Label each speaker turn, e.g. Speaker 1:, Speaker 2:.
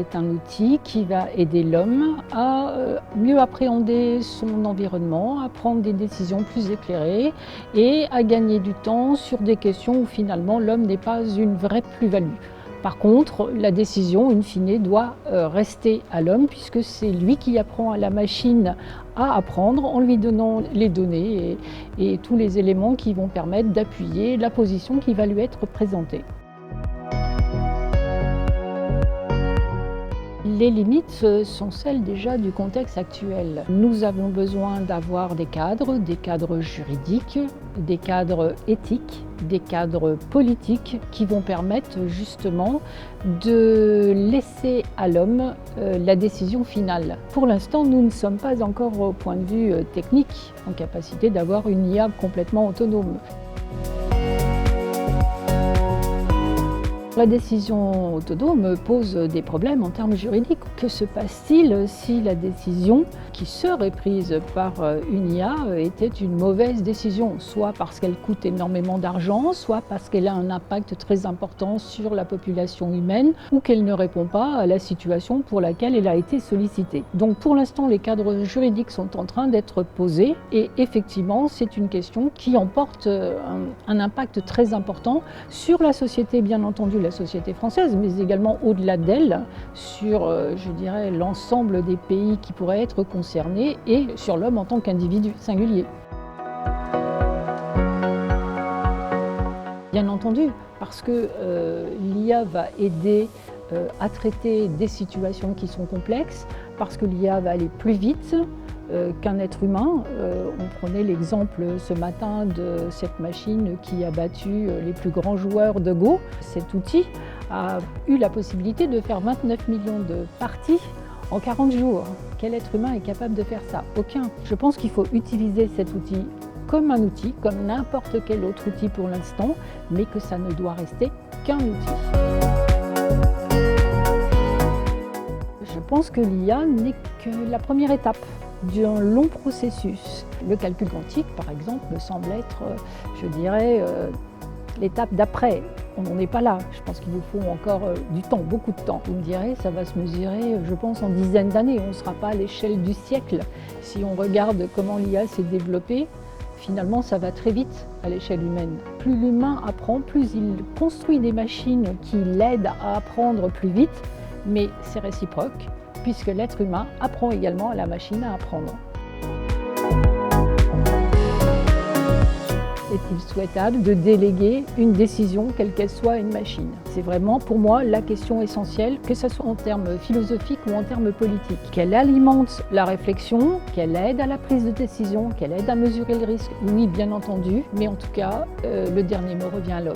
Speaker 1: c'est un outil qui va aider l'homme à mieux appréhender son environnement, à prendre des décisions plus éclairées et à gagner du temps sur des questions où finalement l'homme n'est pas une vraie plus-value. Par contre, la décision, in fine, doit rester à l'homme puisque c'est lui qui apprend à la machine à apprendre en lui donnant les données et tous les éléments qui vont permettre d'appuyer la position qui va lui être présentée. Les limites sont celles déjà du contexte actuel. Nous avons besoin d'avoir des cadres juridiques, des cadres éthiques, des cadres politiques qui vont permettre justement de laisser à l'homme la décision finale. Pour l'instant, nous ne sommes pas encore au point de vue technique en capacité d'avoir une IA complètement autonome. La décision autonome pose des problèmes en termes juridiques. Que se passe-t-il si la décision qui serait prise par une IA était une mauvaise décision, soit parce qu'elle coûte énormément d'argent, soit parce qu'elle a un impact très important sur la population humaine ou qu'elle ne répond pas à la situation pour laquelle elle a été sollicitée. Donc pour l'instant, les cadres juridiques sont en train d'être posés et effectivement, c'est une question qui emporte un impact très important sur la société, bien entendu, la société française, mais également au-delà d'elle, sur, je dirais, l'ensemble des pays qui pourraient être concernés et sur l'homme en tant qu'individu singulier. Bien entendu, parce que l'IA va aider à traiter des situations qui sont complexes, parce que l'IA va aller plus vite qu'un être humain. On prenait l'exemple ce matin de cette machine qui a battu les plus grands joueurs de Go. Cet outil a eu la possibilité de faire 29 millions de parties en 40 jours. Quel être humain est capable de faire ça? Aucun. Je pense qu'il faut utiliser cet outil comme un outil, comme n'importe quel autre outil pour l'instant, mais que ça ne doit rester qu'un outil. Je pense que l'IA n'est que la première étape d'un long processus. Le calcul quantique, par exemple, me semble être, je dirais, l'étape d'après. On n'en est pas là. Je pense qu'il nous faut encore du temps, beaucoup de temps. Vous me direz, ça va se mesurer, je pense, en dizaines d'années. On ne sera pas à l'échelle du siècle. Si on regarde comment l'IA s'est développée, finalement, ça va très vite à l'échelle humaine. Plus l'humain apprend, plus il construit des machines qui l'aident à apprendre plus vite, mais c'est réciproque, puisque l'être humain apprend également à la machine à apprendre. Est-il souhaitable de déléguer une décision, quelle qu'elle soit, à une machine? C'est vraiment pour moi la question essentielle, que ce soit en termes philosophiques ou en termes politiques. Qu'elle alimente la réflexion, qu'elle aide à la prise de décision, qu'elle aide à mesurer le risque, oui bien entendu, mais en tout cas, le dernier mot revient à l'homme.